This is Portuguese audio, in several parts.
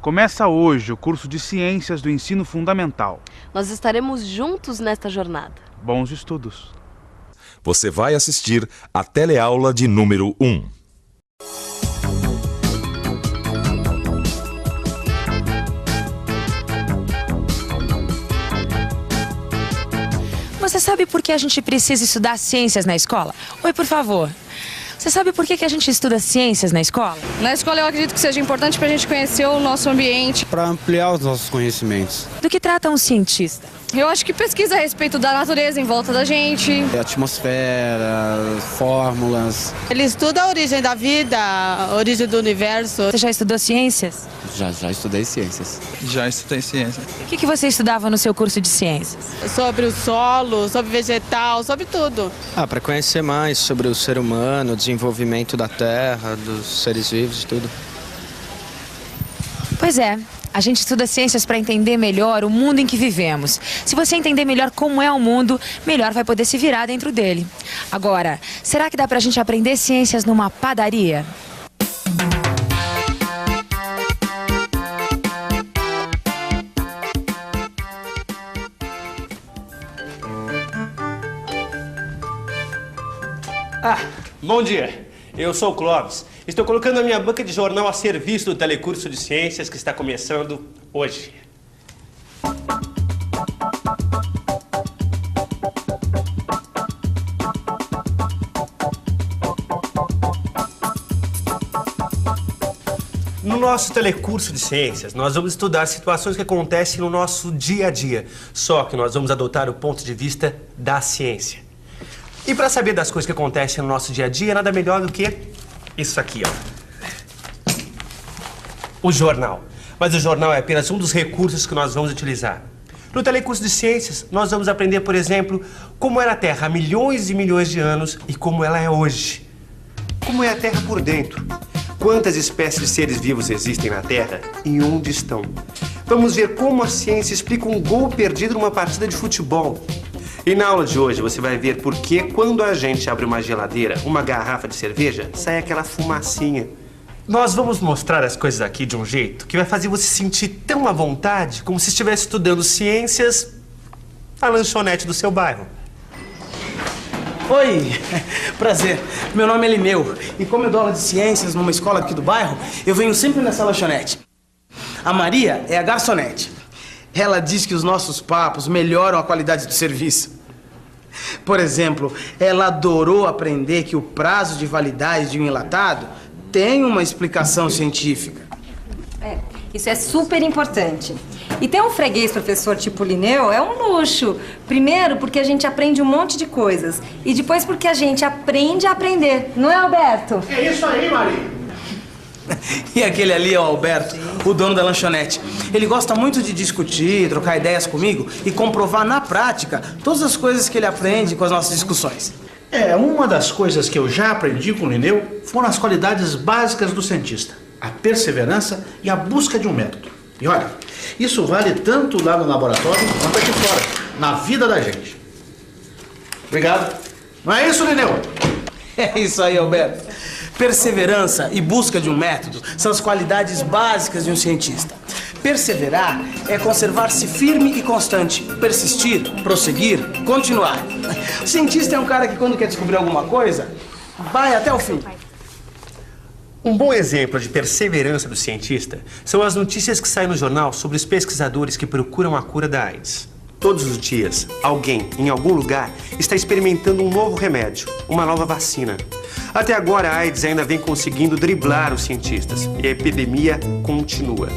Começa hoje o curso de Ciências do Ensino Fundamental. Nós estaremos juntos nesta jornada. Bons estudos. Você vai assistir a teleaula de número 1. Você sabe por que a gente precisa estudar ciências na escola? Oi, por favor. Você sabe por que a gente estuda ciências na escola? Na escola eu acredito que seja importante para a gente conhecer o nosso ambiente. Para ampliar os nossos conhecimentos. Do que trata um cientista? Eu acho que pesquisa a respeito da natureza em volta da gente. Atmosfera, fórmulas. Ele estuda a origem da vida, a origem do universo. Você já estudou ciências? Já estudei ciências. Já estudei ciências. O que você estudava no seu curso de ciências? Sobre o solo, sobre vegetal, sobre tudo. Para conhecer mais sobre o ser humano, o desenvolvimento da Terra, dos seres vivos e tudo. Pois é. A gente estuda ciências para entender melhor o mundo em que vivemos. Se você entender melhor como é o mundo, melhor vai poder se virar dentro dele. Agora, será que dá pra gente aprender ciências numa padaria? Bom dia. Eu sou o Clóvis. Estou colocando a minha banca de jornal a serviço do telecurso de ciências que está começando hoje. No nosso telecurso de ciências, nós vamos estudar situações que acontecem no nosso dia a dia. Só que nós vamos adotar o ponto de vista da ciência. E para saber das coisas que acontecem no nosso dia a dia, nada melhor do que isso aqui, ó. O jornal. Mas o jornal é apenas um dos recursos que nós vamos utilizar. No telecurso de ciências, nós vamos aprender, por exemplo, como era a Terra há milhões e milhões de anos e como ela é hoje. Como é a Terra por dentro. Quantas espécies de seres vivos existem na Terra e onde estão. Vamos ver como a ciência explica um gol perdido numa partida de futebol. E na aula de hoje você vai ver por que quando a gente abre uma geladeira, uma garrafa de cerveja, sai aquela fumacinha. Nós vamos mostrar as coisas aqui de um jeito que vai fazer você se sentir tão à vontade como se estivesse estudando ciências na lanchonete do seu bairro. Oi, prazer. Meu nome é Lineu e como eu dou aula de ciências numa escola aqui do bairro, eu venho sempre nessa lanchonete. A Maria é a garçonete. Ela diz que os nossos papos melhoram a qualidade do serviço. Por exemplo, ela adorou aprender que o prazo de validade de um enlatado tem uma explicação científica. Isso é super importante. E ter um freguês professor tipo Lineu é um luxo. Primeiro, porque a gente aprende um monte de coisas. E depois porque a gente aprende a aprender. Não é, Alberto? É isso aí, Maria. E aquele ali é o Alberto, o dono da lanchonete. Ele gosta muito de discutir, trocar ideias comigo e comprovar na prática todas as coisas que ele aprende com as nossas discussões. Uma das coisas que eu já aprendi com o Lineu foram as qualidades básicas do cientista. A perseverança e a busca de um método. E olha, isso vale tanto lá no laboratório quanto aqui fora, na vida da gente. Obrigado. Não é isso, Lineu? É isso aí, Alberto. Perseverança e busca de um método são as qualidades básicas de um cientista. Perseverar é conservar-se firme e constante. Persistir, prosseguir, continuar. O cientista é um cara que quando quer descobrir alguma coisa, vai até o fim. Um bom exemplo de perseverança do cientista são as notícias que saem no jornal sobre os pesquisadores que procuram a cura da AIDS. Todos os dias, alguém, em algum lugar, está experimentando um novo remédio, uma nova vacina. Até agora, a AIDS ainda vem conseguindo driblar os cientistas e a epidemia continua.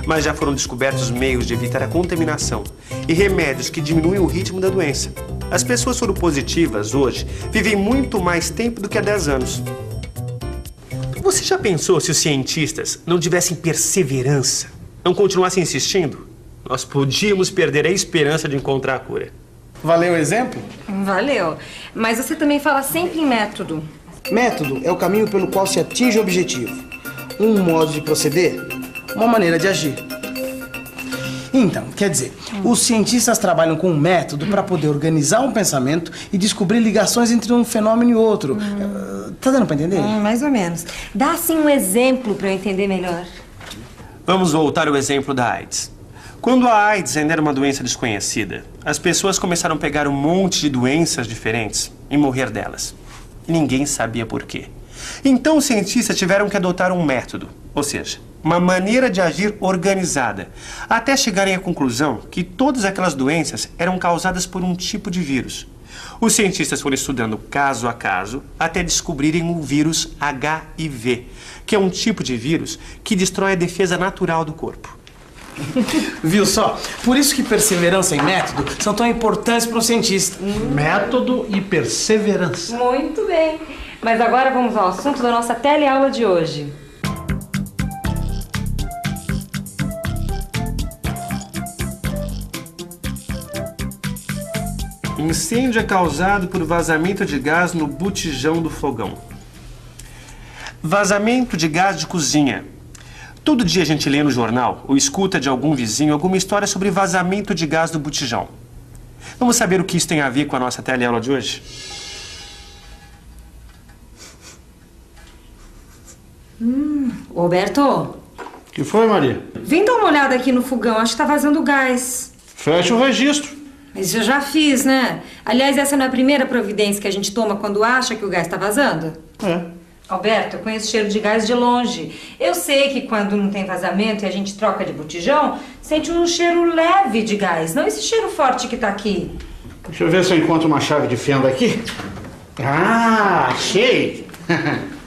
Mas já foram descobertos meios de evitar a contaminação e remédios que diminuem o ritmo da doença. As pessoas soropositivas, hoje, vivem muito mais tempo do que há 10 anos. Você já pensou se os cientistas não tivessem perseverança, não continuassem insistindo? Nós podíamos perder a esperança de encontrar a cura. Valeu o exemplo? Valeu. Mas você também fala sempre em método. Método é o caminho pelo qual se atinge o objetivo. Um modo de proceder, uma maneira de agir. Então, quer dizer, os cientistas trabalham com um método para poder organizar um pensamento e descobrir ligações entre um fenômeno e outro. Tá dando para entender? Mais ou menos. Dá, assim, um exemplo para eu entender melhor. Vamos voltar ao exemplo da AIDS. Quando a AIDS ainda era uma doença desconhecida, as pessoas começaram a pegar um monte de doenças diferentes e morrer delas. E ninguém sabia por quê. Então os cientistas tiveram que adotar um método, ou seja, uma maneira de agir organizada, até chegarem à conclusão que todas aquelas doenças eram causadas por um tipo de vírus. Os cientistas foram estudando caso a caso até descobrirem o vírus HIV, que é um tipo de vírus que destrói a defesa natural do corpo. Viu só? Por isso que perseverança e método são tão importantes para um cientista. Método e perseverança. Muito bem. Mas agora vamos ao assunto da nossa teleaula de hoje. Incêndio é causado por vazamento de gás no botijão do fogão. Vazamento de gás de cozinha. Todo dia a gente lê no jornal ou escuta de algum vizinho alguma história sobre vazamento de gás do botijão. Vamos saber o que isso tem a ver com a nossa teleaula de hoje? Roberto, O que foi, Maria? vem dar uma olhada aqui no fogão, acho que tá vazando gás. Fecha o registro. Mas eu já fiz, né? Aliás, essa não é a primeira providência que a gente toma quando acha que o gás tá vazando? É. Alberto, eu conheço cheiro de gás de longe. Eu sei que quando não tem vazamento e a gente troca de botijão, sente um cheiro leve de gás, não esse cheiro forte que tá aqui. Deixa eu ver se eu encontro uma chave de fenda aqui. Ah, achei!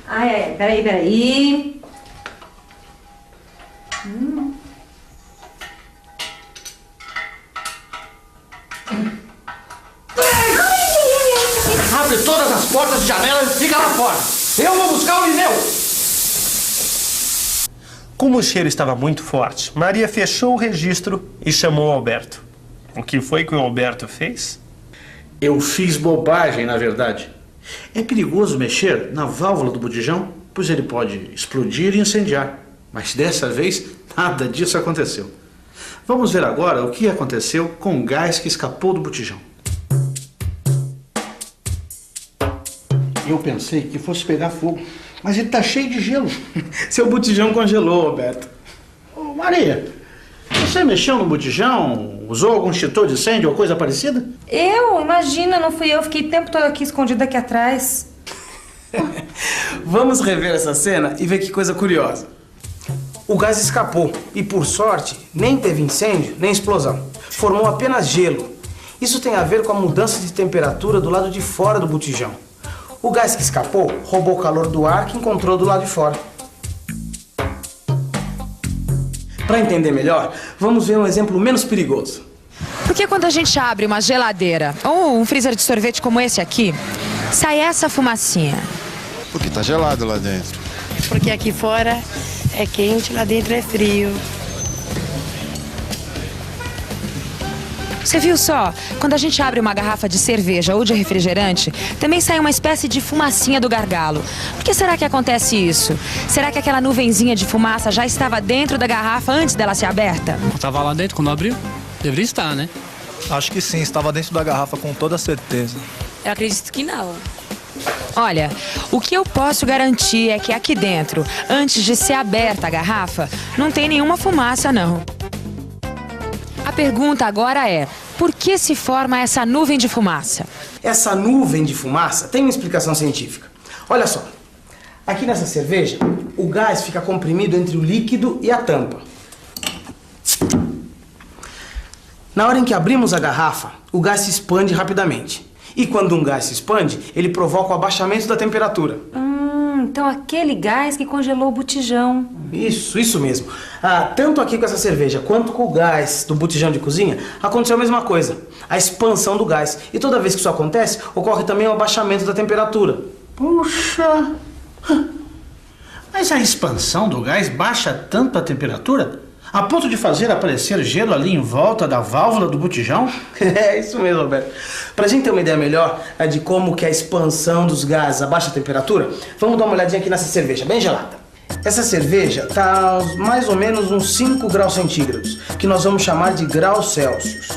Ah, é. Peraí. Abre todas as portas e janelas e fica lá fora. Eu vou buscar o Lineu. Como o cheiro estava muito forte, Maria fechou o registro e chamou o Alberto. O que foi que o Alberto fez? Eu fiz bobagem, na verdade. É perigoso mexer na válvula do botijão, pois ele pode explodir e incendiar. Mas dessa vez, nada disso aconteceu. Vamos ver agora o que aconteceu com o gás que escapou do botijão. Eu pensei que fosse pegar fogo, mas ele tá cheio de gelo. Seu botijão congelou, Roberto. Ô, Maria, você mexeu no botijão? Usou algum extintor de incêndio ou coisa parecida? Imagina, não fui eu, fiquei o tempo todo aqui escondida aqui atrás. Vamos rever essa cena e ver que coisa curiosa. O gás escapou e, por sorte, nem teve incêndio nem explosão. Formou apenas gelo. Isso tem a ver com a mudança de temperatura do lado de fora do botijão. O gás que escapou roubou o calor do ar que encontrou do lado de fora. Para entender melhor, vamos ver um exemplo menos perigoso. Por que quando a gente abre uma geladeira ou um freezer de sorvete como esse aqui, sai essa fumacinha? Porque tá gelado lá dentro. Porque aqui fora é quente, lá dentro é frio. Você viu só? Quando a gente abre uma garrafa de cerveja ou de refrigerante, também sai uma espécie de fumacinha do gargalo. Por que será que acontece isso? Será que aquela nuvenzinha de fumaça já estava dentro da garrafa antes dela ser aberta? Estava lá dentro quando abriu? Deveria estar, né? Acho que sim, estava dentro da garrafa com toda certeza. Eu acredito que não. Olha, o que eu posso garantir é que aqui dentro, antes de ser aberta a garrafa, não tem nenhuma fumaça, não. A pergunta agora é, por que se forma essa nuvem de fumaça? Essa nuvem de fumaça tem uma explicação científica. Olha só, aqui nessa cerveja, o gás fica comprimido entre o líquido e a tampa. Na hora em que abrimos a garrafa, o gás se expande rapidamente. E quando um gás se expande, ele provoca o abaixamento da temperatura. Então aquele gás que congelou o botijão. Isso mesmo. Tanto aqui com essa cerveja quanto com o gás do botijão de cozinha, aconteceu a mesma coisa. A expansão do gás. E toda vez que isso acontece, ocorre também o abaixamento da temperatura. Puxa! Mas a expansão do gás baixa tanto a temperatura a ponto de fazer aparecer gelo ali em volta da válvula do botijão? É isso mesmo, Roberto. Pra gente ter uma ideia melhor de como que a expansão dos gases abaixa a temperatura, vamos dar uma olhadinha aqui nessa cerveja, bem gelada. Essa cerveja tá mais ou menos uns 5 graus centígrados, que nós vamos chamar de graus Celsius.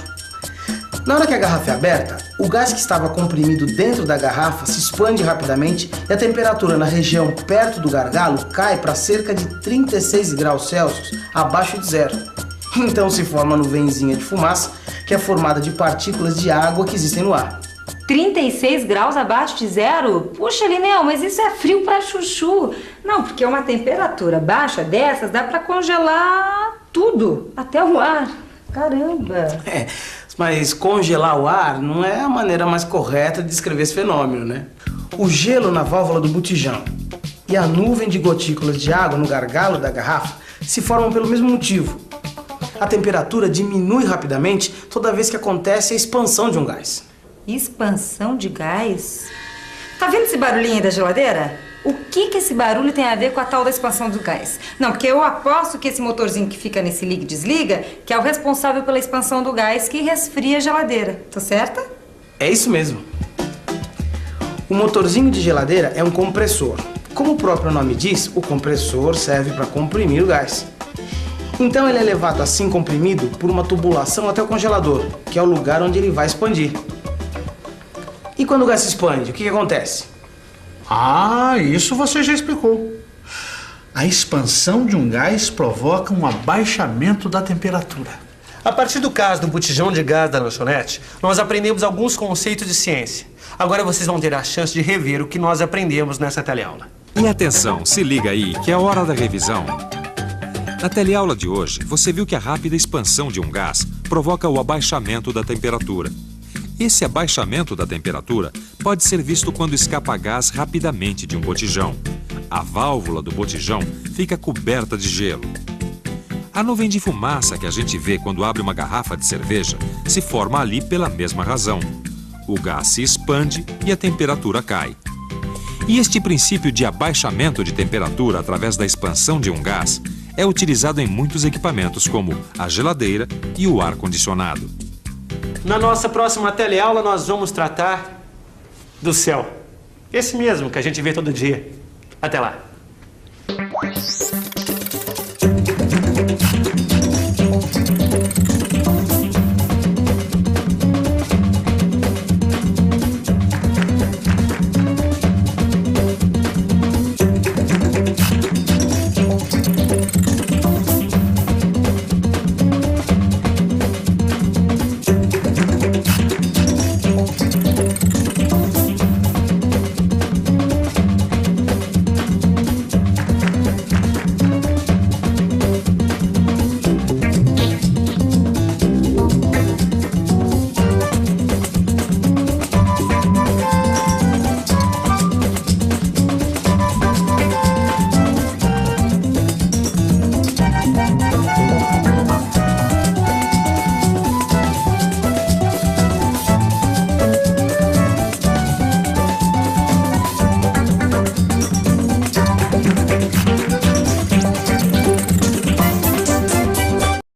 Na hora que a garrafa é aberta, o gás que estava comprimido dentro da garrafa se expande rapidamente e a temperatura na região perto do gargalo cai para cerca de 36 graus Celsius, abaixo de zero. Então se forma uma nuvenzinha de fumaça que é formada de partículas de água que existem no ar. 36 graus abaixo de zero? Puxa, Lineu, mas isso é frio pra chuchu. Não, porque uma temperatura baixa dessas dá pra congelar tudo, até o ar. Caramba! Mas congelar o ar não é a maneira mais correta de descrever esse fenômeno, né? O gelo na válvula do botijão e a nuvem de gotículas de água no gargalo da garrafa se formam pelo mesmo motivo. A temperatura diminui rapidamente toda vez que acontece a expansão de um gás. Expansão de gás? Tá vendo esse barulhinho aí da geladeira? O que esse barulho tem a ver com a tal da expansão do gás? Não, porque eu aposto que esse motorzinho que fica nesse liga e desliga, que é o responsável pela expansão do gás que resfria a geladeira. Tô certa? É isso mesmo. O motorzinho de geladeira é um compressor. Como o próprio nome diz, o compressor serve para comprimir o gás. Então ele é levado assim comprimido por uma tubulação até o congelador, que é o lugar onde ele vai expandir. E quando o gás se expande, o que acontece? Ah, isso você já explicou. A expansão de um gás provoca um abaixamento da temperatura. A partir do caso do botijão de gás da lanchonete, nós aprendemos alguns conceitos de ciência. Agora vocês vão ter a chance de rever o que nós aprendemos nessa teleaula. E atenção, se liga aí, que é a hora da revisão. Na teleaula de hoje, você viu que a rápida expansão de um gás provoca o abaixamento da temperatura. Esse abaixamento da temperatura pode ser visto quando escapa gás rapidamente de um botijão. A válvula do botijão fica coberta de gelo. A nuvem de fumaça que a gente vê quando abre uma garrafa de cerveja se forma ali pela mesma razão. O gás se expande e a temperatura cai. E este princípio de abaixamento de temperatura através da expansão de um gás é utilizado em muitos equipamentos como a geladeira e o ar-condicionado. Na nossa próxima teleaula, nós vamos tratar do céu. Esse mesmo que a gente vê todo dia. Até lá.